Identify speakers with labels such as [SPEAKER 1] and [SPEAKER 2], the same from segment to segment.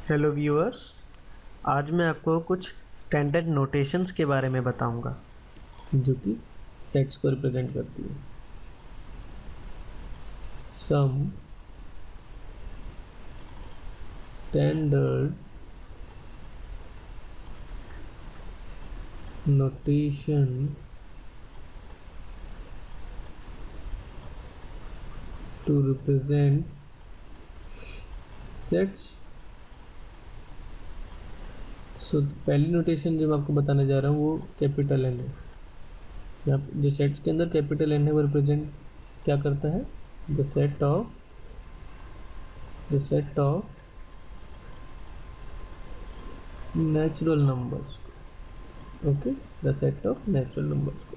[SPEAKER 1] Hello viewers, आज मैं आपको कुछ स्टैंडर्ड नोटेशंस के बारे में बताऊंगा जो कि सेट्स को रिप्रेजेंट करती है। Some standard notation to represent sets. So पहली नोटेशन जो मैं आपको बताने जा रहा हूँ वो कैपिटल एन है। यहाँ जो सेट्स के अंदर कैपिटल एन है वो रिप्रेजेंट क्या करता है? The set of natural numbers. Okay, the set of natural numbers को।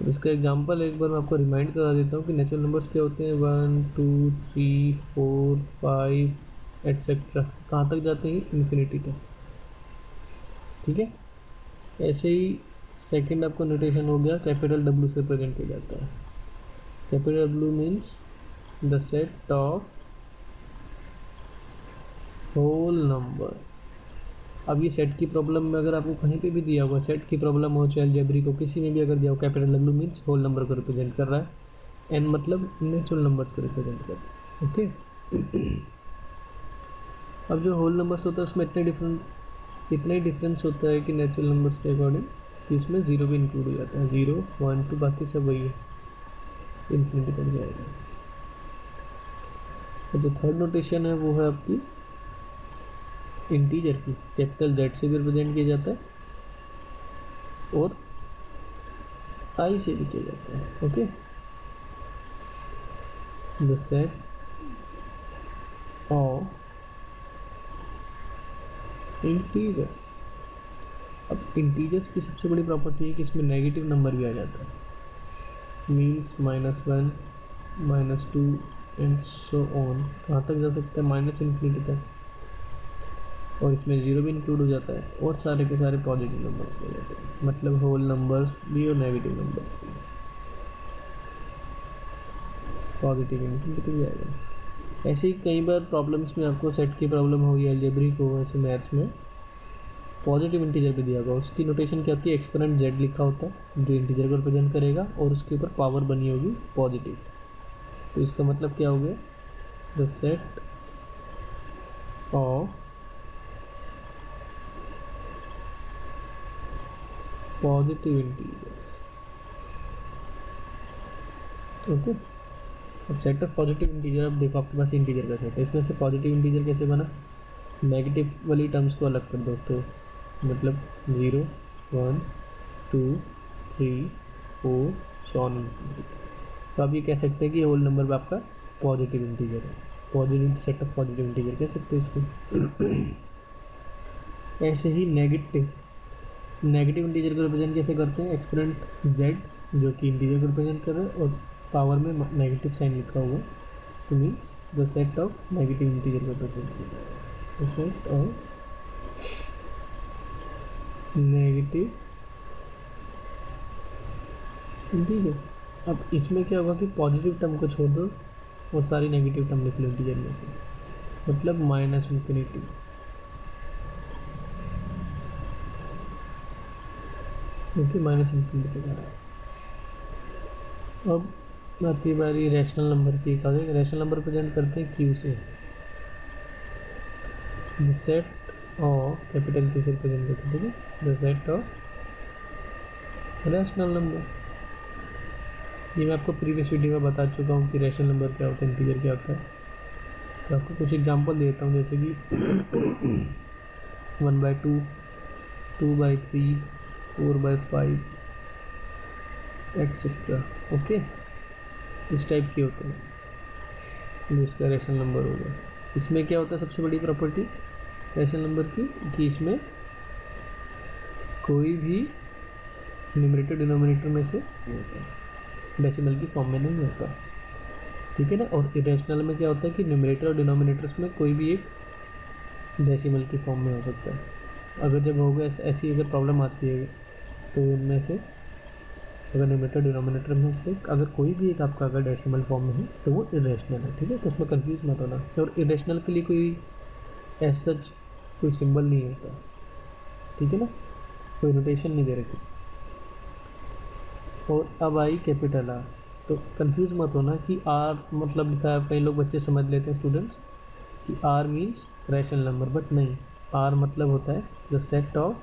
[SPEAKER 1] अब इसका एग्जांपल एक बार मैं आपको रिमाइंड करा देता हूँ कि नेचुरल नंबर्स क्या होते हैं। 1 2 3 4 5 एटसेट्रा, कहाँ तक जाते हैं? इन्फिनिटी तक। ठीक है, ऐसे ही सेकंड आपका नोटेशन हो गया, कैपिटल डब्ल्यू से रिप्रेजेंट किया जाता है। Capital W means the set of whole number. अब ये सेट की प्रॉब्लम में अगर आपको कहीं पे भी दिया हुआ सेट की प्रॉब्लम हो, चाहे अलजेब्रिक हो, किसी में भी अगर दिया हो, capital W means whole number को रिप्रेजेंट कर रहा है, एन मतलब नेचुरल नंबर्स को रिप्रेजेंट कर रहा है। ओके, अब जो होल नंबर्स होता है उसमें इतना ही डिफरेंस होता है कि नेचुरल नंबर्स के अकॉर्डिंग कि इसमें जीरो भी इंक्लूड हो जाता है। 0 1 2 बाकी सब वही है, इन्फिनिटी तक जाएगा। और जो थर्ड नोटेशन है वो है आपकी इंटीजर की। कैपिटल जेड से भी रिप्रेजेंट किया जाता है और आई से भी किया जाता है। Okay, the set of integers. अब इंटीजर्स की सबसे बड़ी प्रॉपर्टी है कि इसमें नेगेटिव नंबर भी आ जाता है। मीन्स -1 -2 एंड सो ऑन, कहाँ तक जा सकता है? माइनस इन्फिनिटी तक। और इसमें जीरो भी इंक्लूड हो जाता है और सारे के सारे पॉजिटिव नंबर्स हो जाते हैं, मतलब होल नंबर्स भी और नेगेटिव नंबर्स भी। पॉजिटिव इन्फिनिटी तक जाएगा। ऐसे ही कई बार प्रॉब्लम्स में आपको सेट की प्रॉब्लम होगी, अलजेब्रिक हो, ऐसे मैथ्स में पॉजिटिव इंटीजर भी दिया होगा। उसकी नोटेशन क्या होती है? एक्सपोनेंट जेड लिखा होता है जो इंटीजर को रिप्रेजेंट करेगा और उसके ऊपर पावर बनी होगी पॉजिटिव। तो इसका मतलब क्या हो गया? The set of positive integers. Okay, अब सेट ऑफ पॉजिटिव इंटीजर, अब देखो आपके पास इंटीजर का सेट है, इसमें से पॉजिटिव इंटीजर कैसे बना? नेगेटिव वाली टर्म्स को अलग कर दो, तो मतलब 0 1 2 3 4 सो ऑन इन्फिनिटी। तो आप ये कह सकते हैं कि होल नंबर में आपका पॉजिटिव इंटीजर है। Positive set of positive integer कह सकते हैं इसको। ऐसे ही नेगेटिव इंटीजर को रिप्रेजेंट कैसे करते हैं? एक्सपोनेंट जेड जो कि इंटीजर को रिप्रेजेंट कर रहा है और पावर में नेगेटिव साइन लिखा हुआ है, तो means the set of negative integer को रिप्रेजेंट किया जाएगा। The set of negative integer. अब इसमें क्या होगा कि पॉजिटिव टर्म को छोड़ दो और सारी नेगेटिव टर्म लिख लो इंटीजर में से, मतलब माइनस इन्फिनिटी। क्योंकि माइनस इन्फिनिटी का है। अब आती बारी रैशनल नंबर की। रैशनल नंबर प्रेजेंट करते हैं क्यू से। The set of capital Q से प्रेजेंट करते हैं, ठीक है, the set of rational number. ये मैं आपको प्रीवियस वीडियो में बता चुका हूँ कि रैशनल नंबर क्या होता है, इंटीजर क्या होता है। तो आपको कुछ एग्जांपल देता हूँ, जैसे कि 1/2 2/3 4/5 एक्सेट्रा। ओके, इस टाइप के होते हैं, इसका रैशनल नंबर हो गया। इसमें क्या होता है सबसे बड़ी प्रॉपर्टी रैशनल नंबर की, कि इसमें कोई भी न्यूमरेटर डिनोमिनेटर में से नहीं होता, डेसिमल की फॉर्म में नहीं होता, ठीक है ना। और इरेशनल में क्या होता है कि न्यूमरेटर और डिनोमिनेटर्स में कोई भी एक डेसिमल की फॉर्म में हो सकता है। अगर जब होगा ऐसी अगर प्रॉब्लम आती है तो इनमें से अगर न्यूमरेटर डिनोमिनेटर में से अगर कोई भी एक आपका अगर डेसिमल फॉर्म में है तो वो इरेशनल है, ठीक है। तो उसमें कंफ्यूज मत होना। और इरेशनल के लिए कोई एज सच कोई सिंबल नहीं होता, ठीक है ना, कोई नोटेशन नहीं दे रखी। और अब आई कैपिटल आर, तो कंफ्यूज मत होना कि आर मतलब लिखा है, कई लोग बच्चे समझ लेते हैं स्टूडेंट्स कि R means rational number, but नहीं, आर मतलब होता है the set of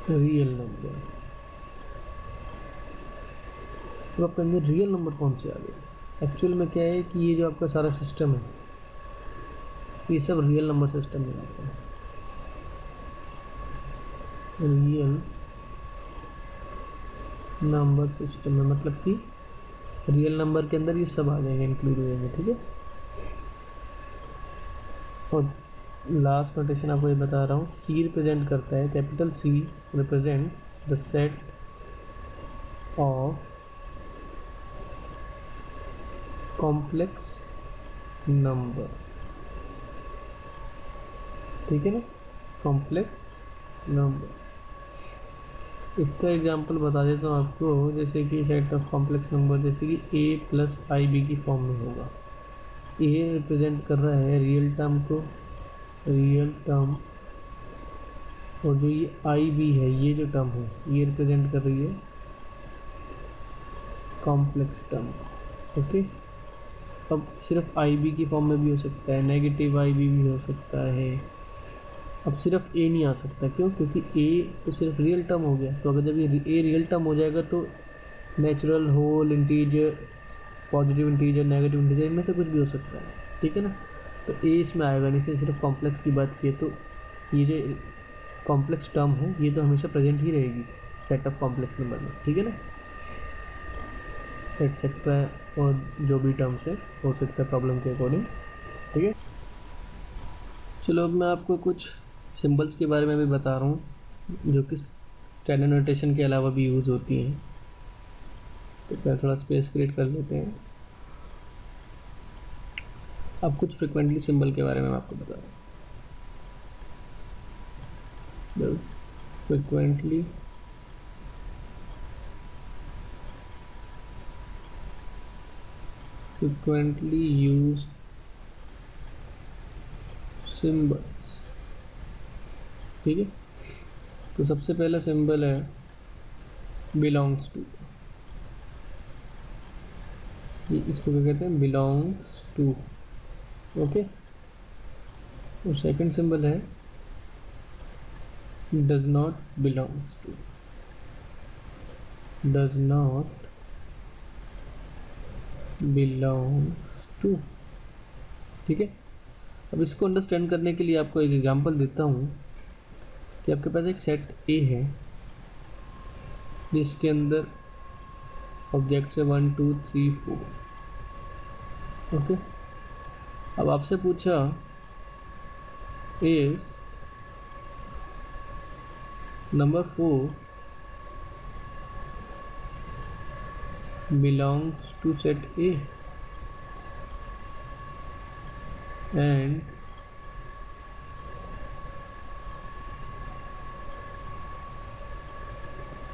[SPEAKER 1] real number. तो आपके अंदर रियल नंबर कौन से आ गए? एक्चुअल में क्या है कि ये जो आपका सारा सिस्टम है ये सब रियल नंबर सिस्टम में आता है। रियल नंबर सिस्टम में मतलब कि रियल नंबर के अंदर ये सब आ जाएंगे, इंक्लूड हो जाएंगे, ठीक है। और लास्ट नोटेशन आपको ये बता रहा हूँ, सी रिप्रेजेंट करता है, कैपिटल C represent the set of complex number, ठीक है ना, कॉम्प्लेक्स नंबर। इसका एग्जांपल बता देता हूँ आपको, जैसे कि सेट ऑफ कॉम्प्लेक्स नंबर जैसे कि ए प्लस आई बी की फॉर्म में होगा। ए रिप्रेजेंट कर रहा है रियल टर्म को, रियल टर्म, और जो ये आई बी है ये जो टर्म है ये रिप्रेजेंट कर रही है कॉम्प्लेक्स टर्म, ओके। अब सिर्फ आई बी की फॉर्म में भी हो सकता है, नेगेटिव आई बी भी हो सकता है। अब सिर्फ ए नहीं आ सकता, क्यों? क्योंकि ए तो सिर्फ रियल टर्म हो गया, तो अगर जब ये ए रियल टर्म हो जाएगा तो natural, whole, integer, positive integer, negative integer, इनमें से कुछ भी हो सकता है, ठीक है ना। तो ए इसमें आएगा नहीं, सिर्फ कॉम्प्लेक्स की बात की है, तो ये जो कॉम्प्लेक्स टर्म है ये तो हमेशा प्रेजेंट ही रहेगी सेट ऑफ कॉम्प्लेक्स नंबर में, ठीक है ना, एक्सेट्रा, और जो भी टर्म्स है हो सकता है प्रॉब्लम के अकॉर्डिंग, ठीक है। चलो अब मैं आपको कुछ सिंबल्स के बारे में भी बता रहा हूँ जो कि स्टैंडर्ड नोटेशन के अलावा भी यूज़ होती हैं। तो क्या थोड़ा स्पेस क्रिएट कर लेते हैं। अब कुछ फ्रिक्वेंटली सिंबल के बारे में मैं आपको बता रहा हूँ। फ्रिक्वेंटली यूज सिंबल्स, ठीक है। तो सबसे पहला सिंबल है बिलोंग्स टू, इसको क्या कहते हैं? Belongs to, okay. और सेकंड सिंबल है does not belongs to, does not belongs to, ठीक है। अब इसको अंडरस्टैंड करने के लिए आपको एक एग्जांपल देता हूँ कि आपके पास एक सेट ए है जिसके अंदर ऑब्जेक्ट्स है 1 2 3 4, ओके। अब आपसे पूछा is number 4 belongs to set A and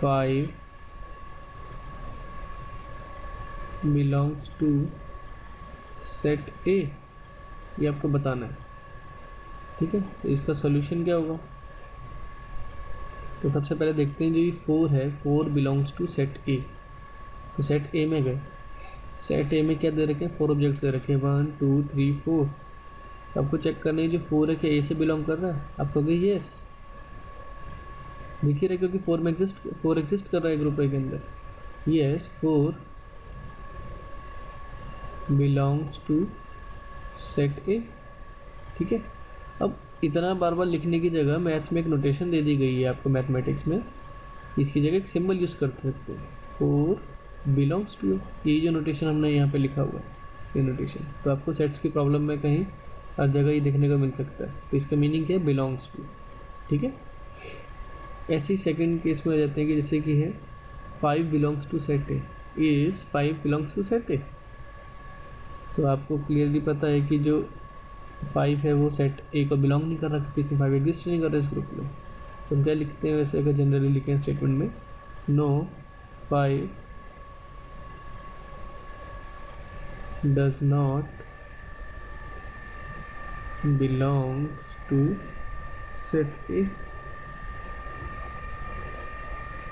[SPEAKER 1] five belongs to set A, ये आपको बताना है, ठीक है। तो इसका सॉल्यूशन क्या होगा? तो सबसे पहले देखते हैं जो ये 4 है, 4 बिलोंग्स टू सेट ए। तो सेट ए में गए, सेट ए में क्या दे रखे हैं? 4 ऑब्जेक्ट्स दे रखे हैं 1 2 3 4। तो आपको चेक करना है जो 4 है क्या ए से बिलोंग कर रहा है? आप कहोगे येस, देखिए रहे क्योंकि 4 एग्जिस्ट कर रहा है ग्रुप ए के अंदर। Yes 4 belongs to set A, ठीक है। अब इतना बार बार लिखने की जगह मैथ्स में एक नोटेशन दे दी गई है आपको, मैथमेटिक्स में इसकी जगह एक सिंबल यूज़ कर सकते हो, 4 बिलोंग्स टू, ये जो नोटेशन हमने यहाँ पे लिखा हुआ है ये नोटेशन, तो आपको सेट्स की प्रॉब्लम में कहीं हर जगह ही देखने को मिल सकता है। तो इसका मीनिंग क्या है? बिलोंग्स टू, ठीक है। ऐसे ही सेकेंड केस में आ जाते हैं कि जैसे कि है 5 belongs to set A, is 5 belongs to set A. तो आपको क्लियरली पता है कि जो 5 है वो सेट ए को बिलोंग नहीं कर रहा क्योंकि इसमें 5 एग्जिस्ट नहीं कर रहा इस ग्रुप में। तो हम क्या लिखते हैं वैसे, अगर जनरली लिखें स्टेटमेंट में, no 5 does not belongs to set A,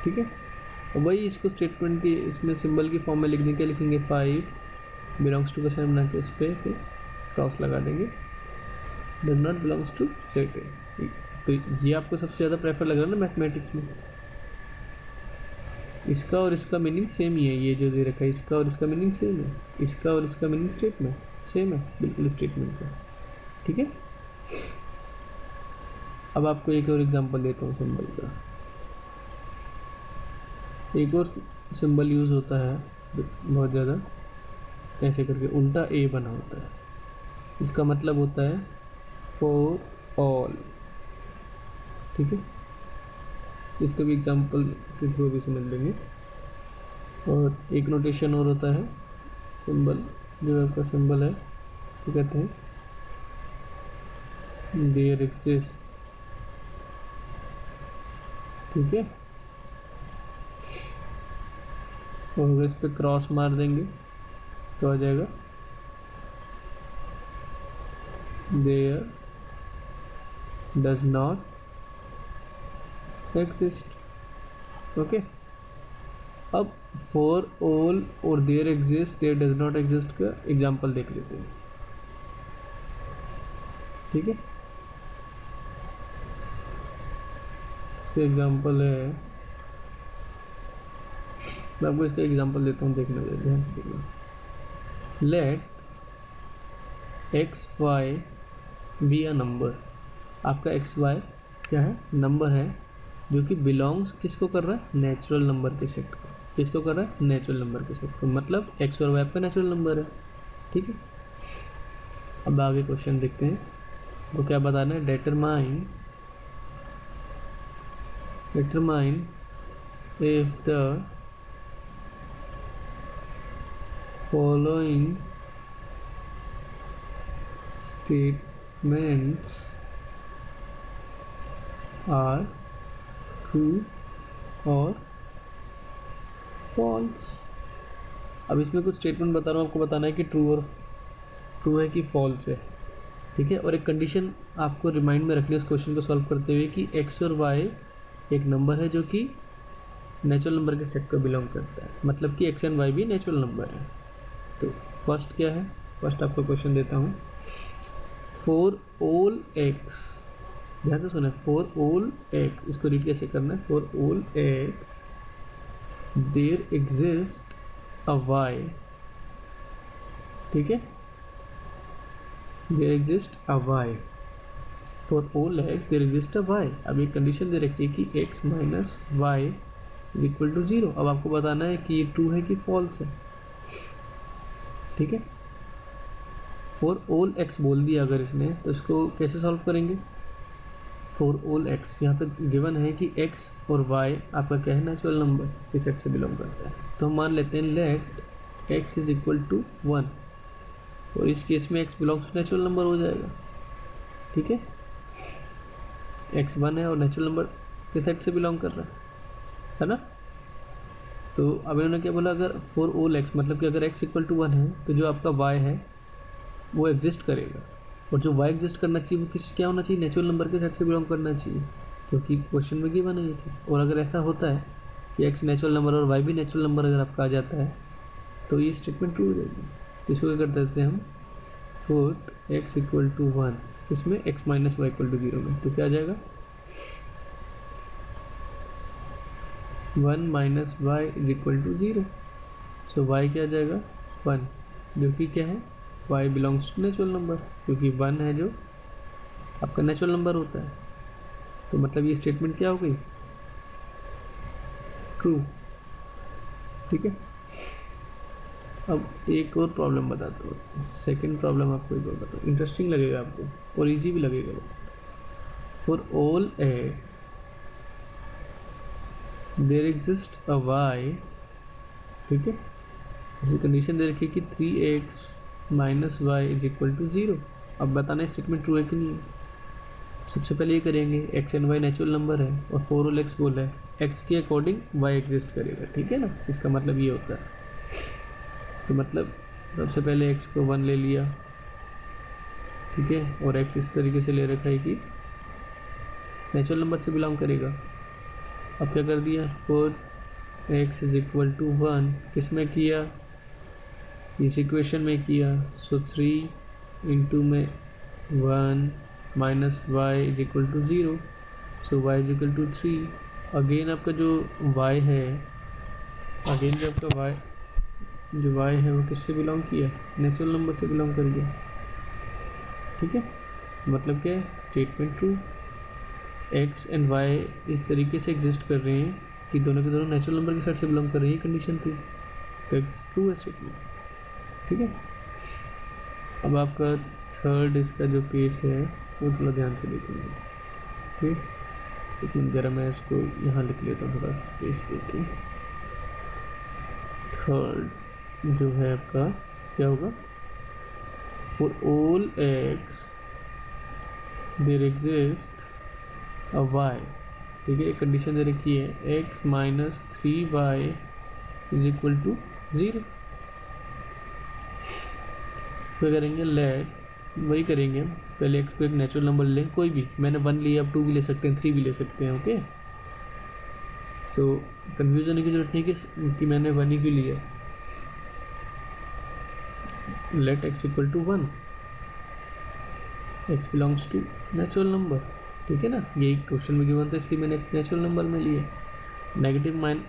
[SPEAKER 1] ठीक है। और वही इसको स्टेटमेंट की इसमें सिंबल की फॉर्म में लिखने के लिखेंगे 5 बिलोंग्स टू का साइन बना के इस पर फिर क्रॉस लगा देंगे, does not belongs to set A. तो ये आपको सबसे ज़्यादा प्रेफर लग रहा है ना मैथमेटिक्स में। इसका और इसका मीनिंग सेम ही है, ये जो दे रखा है इसका और इसका मीनिंग सेम है, इसका और इसका मीनिंग स्टेटमेंट सेम है बिल्कुल स्टेटमेंट का, ठीक है। अब आपको एक और एग्जांपल देता हूँ सिंबल का। एक और सिंबल यूज़ होता है बहुत ज़्यादा, ऐसे करके उल्टा ए बना होता है, इसका मतलब होता है फॉर ऑल, ठीक है। इसका भी एग्जांपल के थ्रू भी समझ लेंगे। और एक नोटेशन और होता है सिंबल, जो आपका सिंबल है इसको कहते हैं देयर एग्जिस्ट, ठीक है। और अगर इस पर क्रॉस मार देंगे तो आ जाएगा there does not exist, okay. अब फॉर ऑल और there exist there does not exist का एग्जांपल देख लेते हैं, ठीक है। इसका एग्जांपल है, मैं आपको इसका एग्जांपल देता हूँ, देखना ध्यान से देखना। Let x Y be a number, आपका एक्स वाई क्या है, नंबर है, जो कि बिलोंग्स किसको कर रहा है, नेचुरल नंबर के सेट को। किसको कर रहा है, नेचुरल नंबर के सेट को, मतलब एक्स और वाई आपका नेचुरल नंबर है, ठीक है। अब आगे क्वेश्चन देखते हैं, तो क्या बताना है, determine if the following statements are true और फॉल्स। अब इसमें कुछ स्टेटमेंट बता रहा हूँ, आपको बताना है कि ट्रू है कि फॉल्स है, ठीक है। और एक कंडीशन आपको रिमाइंड में रखनी है उस क्वेश्चन को सॉल्व करते हुए कि एक्स और वाई एक नंबर है जो कि नेचुरल नंबर के सेट को बिलोंग करता है, मतलब कि एक्स एंड वाई भी नेचुरल नंबर है। तो फर्स्ट क्या है, फर्स्ट आपको क्वेश्चन देता हूँ, फॉर ऑल एक्स, ध्यान से सुना, फॉर ऑल एक्स, इसको रीड कैसे करना है, for all x there exist a Y, ठीक है, there exist a Y, for all x there exist a Y. अब एक कंडीशन दे रखी है कि X minus Y is equal to 0। अब आपको बताना है कि ये ट्रू है कि फॉल्स है, ठीक है। फॉर ऑल एक्स बोल दिया अगर इसने, तो इसको कैसे सॉल्व करेंगे, फॉर ऑल एक्स, यहाँ पे गिवन है कि एक्स और वाई आपका क्या है, नेचुरल नंबर के सेट से बिलोंग करता है। तो हम मान लेते हैं let x is equal to 1, और इस केस में x belongs to natural number हो जाएगा, ठीक है। एक्स 1 है और नेचुरल नंबर के सेट से बिलोंग कर रहा है ना। तो अब इन्होंने क्या बोला, अगर फॉर ऑल एक्स, मतलब कि अगर एक्स इक्वल टू 1 है तो जो आपका वाई है वो एग्जिस्ट करेगा, और जो वाई एग्जिस्ट करना चाहिए वो क्या होना चाहिए, नेचुरल नंबर के सेट से बिलोंग करना चाहिए, क्योंकि क्वेश्चन में गिवन है ये चीज़। और अगर ऐसा होता है कि एक्स नेचुरल नंबर और वाई भी नेचुरल नंबर अगर आपका आ जाता है तो ये स्टेटमेंट ट्रू हो जाएगी। इसको क्या कर देते हैं हम, फॉर एक्स इक्वल टू 1, इसमें x minus y equal to 0 में, तो क्या आ जाएगा, 1 minus Y is equal to 0। So y क्या आ जाएगा, 1, जो कि क्या है, y belongs to natural number, क्योंकि 1 है जो आपका नेचुरल नंबर होता है। तो मतलब ये स्टेटमेंट क्या हो गई, ट्रू, ठीक है। अब एक और प्रॉब्लम बताता हूँ, सेकंड प्रॉब्लम आपको एक और बताऊँ, इंटरेस्टिंग लगेगा आपको और इजी भी लगेगा। For all x there exist a Y, ठीक है, ऐसी कंडीशन दे रखी है कि 3x minus Y is equal to 0। अब बताना स्टेटमेंट ट्रू है कि नहीं है। सबसे पहले ये करेंगे, x and y natural number है और फॉर ऑल एक्स बोला है, एक्स के अकॉर्डिंग वाई एग्जिस्ट करेगा, ठीक है ना। इसका मतलब ये होता है, तो मतलब सबसे पहले एक्स को 1 ले लिया, ठीक है, और x इस तरीके से ले रखा है कि नेचुरल नंबर से बिलोंग करेगा। अब क्या कर दिया, for x is equal to 1 किस में किया, इस इक्वेशन में किया। सो 3 इंटू में 1 minus Y is equal to 0, so y is equal to 3। Again आपका जो y है, अगेन जो आपका y है वो किससे बिलोंग किया, नेचुरल नंबर से बिलोंग कर गया। ठीक है, मतलब क्या है, statement true. x and y इस तरीके से एग्जिस्ट कर रहे हैं कि दोनों के दोनों नेचुरल नंबर के साथ से बिलोंग कर रही है, कंडीशन थी, तो ट्रू है स्टेटमेंट। ठीक है, अब आपका थर्ड इसका जो पेज है वो थोड़ा ध्यान से देखेंगे। ठीक, एक मिनट जरा मैं इसको यहाँ लिख लेता हूँ थोड़ा स्पेस देके। थर्ड जो है आपका क्या होगा, for all x there exist a y। ठीक है, एक कंडीशन दे रखी है, x minus 3y is equal to 0। तो करेंगे लेट, वही करेंगे, पहले x को एक नेचुरल नंबर लें, कोई भी, मैंने 1 लिया, अब 2 भी ले सकते हैं, 3 भी ले सकते हैं। ओके, सो कंफ्यूज होने की जरूरत नहीं कि मैंने 1 ही क्यों लिया। Let x equal to 1, x belongs to natural number. ठीक है ना, यही क्वेश्चन में गिवन था, इसलिए मैंने नेचुरल नंबर में लिया। नेगेटिव 1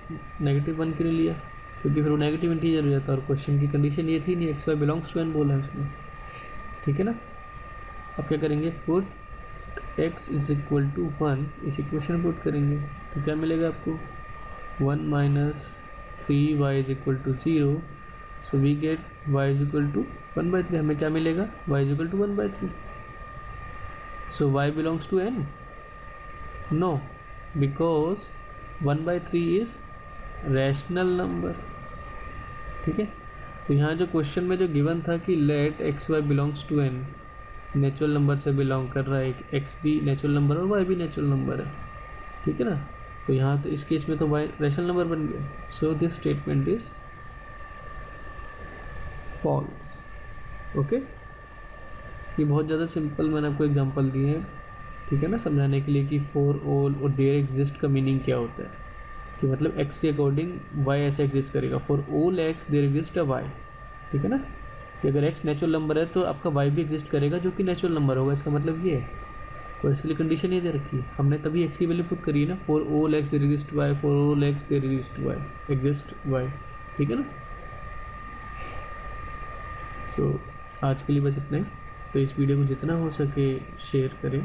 [SPEAKER 1] क्यों नहीं लिया, क्योंकि फिर वो नेगेटिव इंटीजर हो जाता है, और क्वेश्चन की कंडीशन ये थी नहीं, xy बिलोंग्स टू n बोला है उसमें। ठीक है ना, अब क्या करेंगे, put x is equal to 1, इस इक्वेशन पुट करेंगे, तो क्या मिलेगा आपको, 1 minus 3y is equal to 0, so we get y is equal to 1/3। हमें क्या मिलेगा, y is equal to 1/3। So y belongs to n, no, because 1/3 is rational number. ठीक है, तो यहाँ जो क्वेश्चन में जो गिवन था कि let x y belongs to n, natural number से बिलोंग कर रहा है, x भी नेचुरल नंबर और y भी नेचुरल नंबर है। ठीक है ना, तो यहाँ तो इस केस में तो y रैशनल नंबर बन गया, so this statement is false. Okay, ये बहुत ज़्यादा सिंपल मैंने आपको एग्जांपल दिए हैं, ठीक है ना, समझाने के लिए कि फॉर ऑल और देयर एग्जिस्ट का मीनिंग क्या होता है, कि मतलब x के अकॉर्डिंग y ऐसे एग्जिस्ट करेगा, for all x there exist a y। ठीक है ना, कि अगर x नेचुरल नंबर है तो आपका y भी एग्जिस्ट करेगा जो कि नेचुरल नंबर होगा, इसका मतलब ये है। और इसके लिए कंडीशन ये दे रखी है, हमने तभी x की वैल्यू पुट करी है ना, for all x there exist y, for all x there exist y। ठीक है ना, सो आज के लिए बस इतना ही। तो इस वीडियो को जितना हो सके शेयर करें।